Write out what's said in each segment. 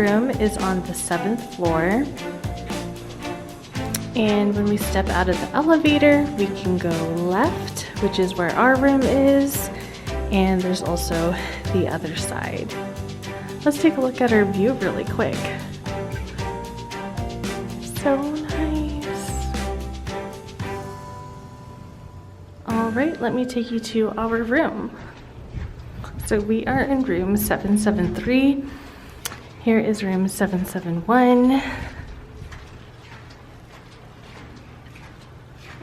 room is on the 7th floor. And when we step out of the elevator, we can go left, which is where our room is. And there's also the other side. Let's take a look at our view really quick. So nice. All right, let me take you to our room. So we are in room 773. Here is room 771.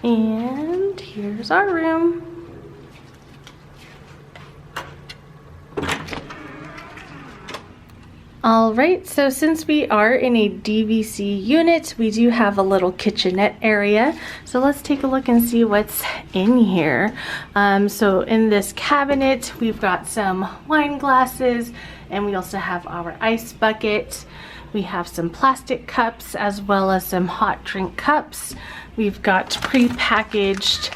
And here's our room. All right, so since we are in a DVC unit, we do have a little kitchenette area. So let's take a look and see what's in here. So in this cabinet, we've got some wine glasses, and we also have our ice bucket. We have some plastic cups as well as some hot drink cups. We've got pre-packaged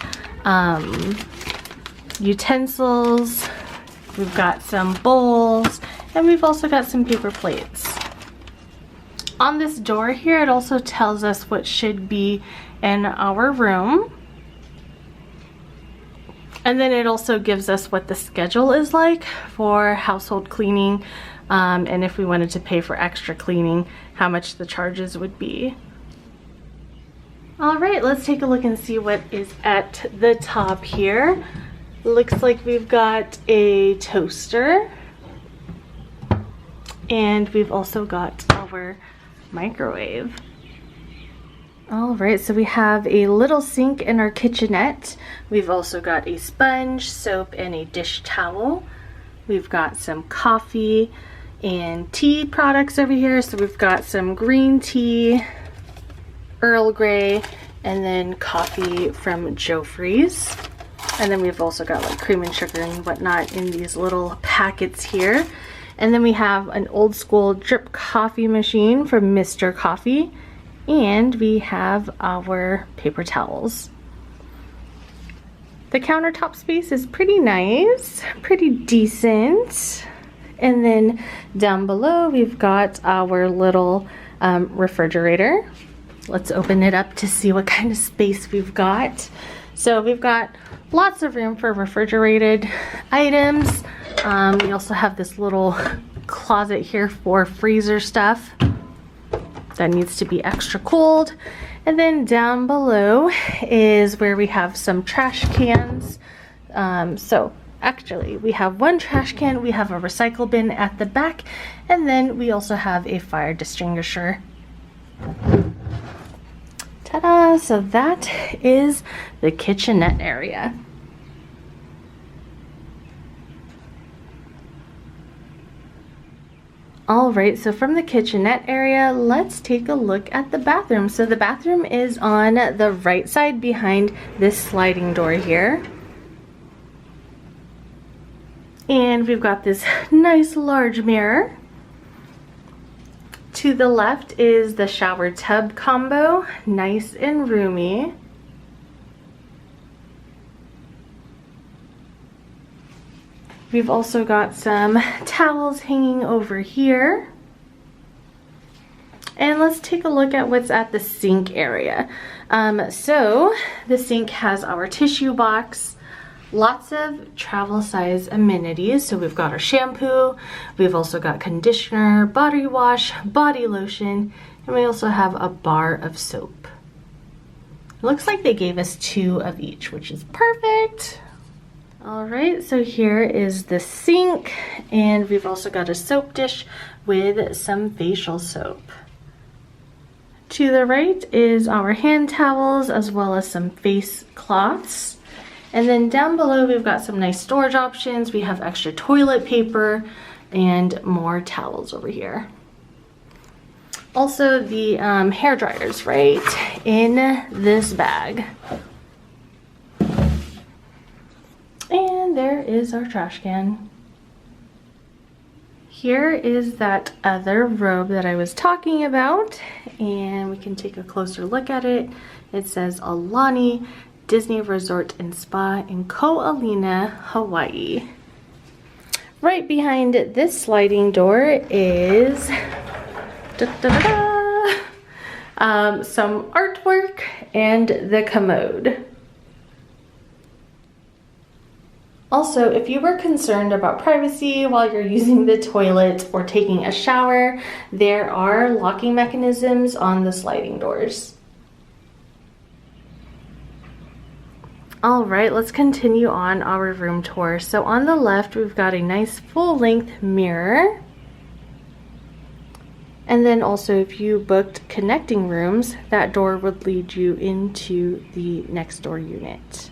utensils. We've got some bowls, and we've also got some paper plates. On this door here, it also tells us what should be in our room. And then it also gives us what the schedule is like for household cleaning, and if we wanted to pay for extra cleaning, how much the charges would be. All right, let's take a look and see what is at the top here. Looks like we've got a toaster, and we've also got our microwave. All right, so we have a little sink in our kitchenette. We've also got a sponge, soap, and a dish towel. We've got some coffee and tea products over here. So we've got some green tea, Earl Grey, and then coffee from Joffrey's. And then we've also got like cream and sugar and whatnot in these little packets here. And then we have an old school drip coffee machine from Mr. Coffee. And we have our paper towels. The countertop space is pretty nice, pretty decent. And then down below, we've got our little refrigerator. Let's open it up to see what kind of space we've got. So we've got lots of room for refrigerated items. We also have this little closet here for freezer stuff that needs to be extra cold. And then down below is where we have some trash cans. So actually we have one trash can, we have a recycle bin at the back, and then we also have a fire extinguisher. Ta-da! So that is the kitchenette area. All right, so from the kitchenette area, let's take a look at the bathroom. So the bathroom is on the right side behind this sliding door here. And we've got this nice large mirror. To the left is the shower tub combo, nice and roomy. We've also got some towels hanging over here. And let's take a look at what's at the sink area. So the sink has our tissue box, lots of travel size amenities. So we've got our shampoo, we've also got conditioner, body wash, body lotion, and we also have a bar of soap. It looks like they gave us 2 of each, which is perfect. All right, so here is the sink, and we've also got a soap dish with some facial soap. To the right is our hand towels as well as some face cloths. And then down below we've got some nice storage options. We have extra toilet paper and more towels over here. Also the hair dryers right in this bag. And there is our trash can. Here is that other robe that I was talking about, and we can take a closer look at it. It says Aulani Disney Resort and Spa in Ko'olina, Hawaii. Right behind this sliding door is some artwork, and the commode. Also, if you were concerned about privacy while you're using the toilet or taking a shower, there are locking mechanisms on the sliding doors. All right, let's continue on our room tour. So on the left, we've got a nice full-length mirror. And then also, if you booked connecting rooms, that door would lead you into the next door unit.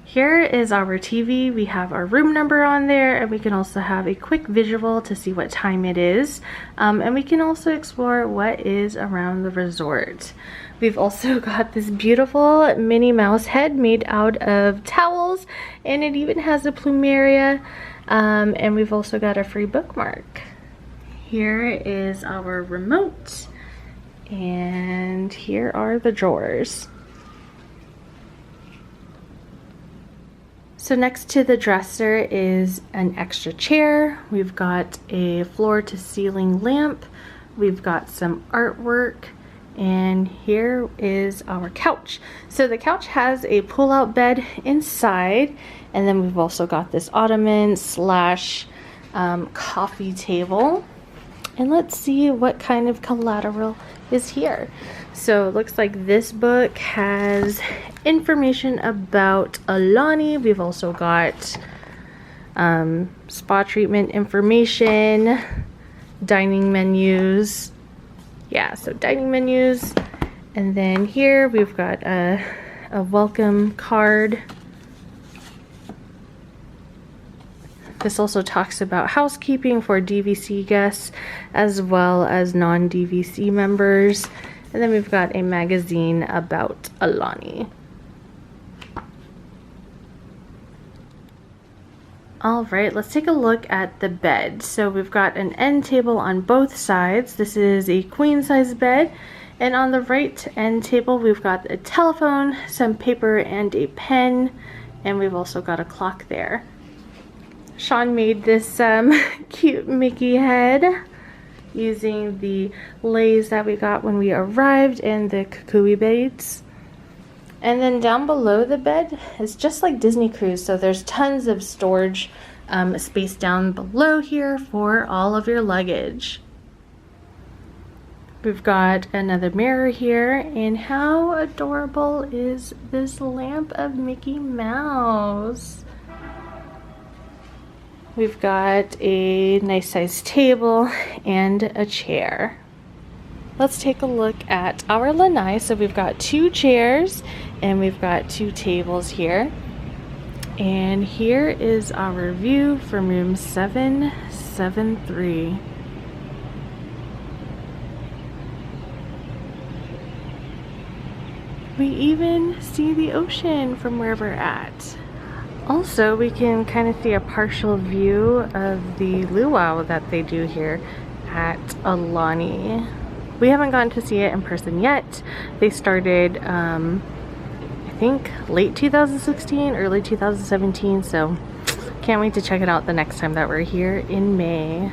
Here is our TV. We have our room number on there, and we can also have a quick visual to see what time it is. And we can also explore what is around the resort. We've also got this beautiful Minnie Mouse head made out of towels, and it even has a plumeria. And we've also got a free bookmark. Here is our remote, and here are the drawers. So next to the dresser is an extra chair. We've got a floor to ceiling lamp. We've got some artwork, and here is our couch. So the couch has a pull-out bed inside, and then we've also got this ottoman slash coffee table. And let's see what kind of collateral is here. So it looks like this book has information about Aulani. We've also got spa treatment information, dining menus. Yeah, so dining menus. And then here we've got a welcome card. This also talks about housekeeping for DVC guests as well as non-DVC members. And then we've got a magazine about Aulani. All right, let's take a look at the bed. So we've got an end table on both sides. This is a queen size bed. And on the right end table, we've got a telephone, some paper, and a pen. And we've also got a clock there. Sean made this cute Mickey head using the leis that we got when we arrived and the kukui beads. And then down below the bed is just like Disney Cruise, so there's tons of storage space down below here for all of your luggage. We've got another mirror here, and how adorable is this lamp of Mickey Mouse? We've got a nice sized table and a chair. Let's take a look at our lanai. So we've got 2 chairs and we've got 2 tables here. And here is our view from room 773. We even see the ocean from where we're at. Also, we can kind of see a partial view of the luau that they do here at Aulani. We haven't gotten to see it in person yet. They started, I think, late 2016, early 2017, so can't wait to check it out the next time that we're here in May.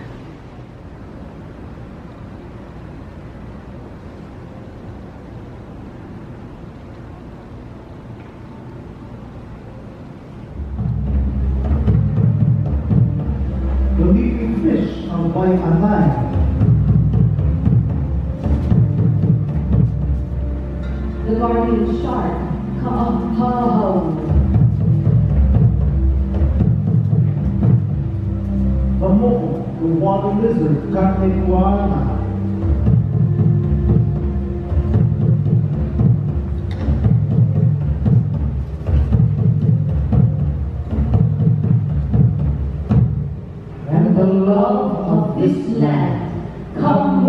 You'll eat fish on Hawaiian. The guardian shark, Ka'apaho. The mole, the water lizard, Kane'uana. And the love of this land, come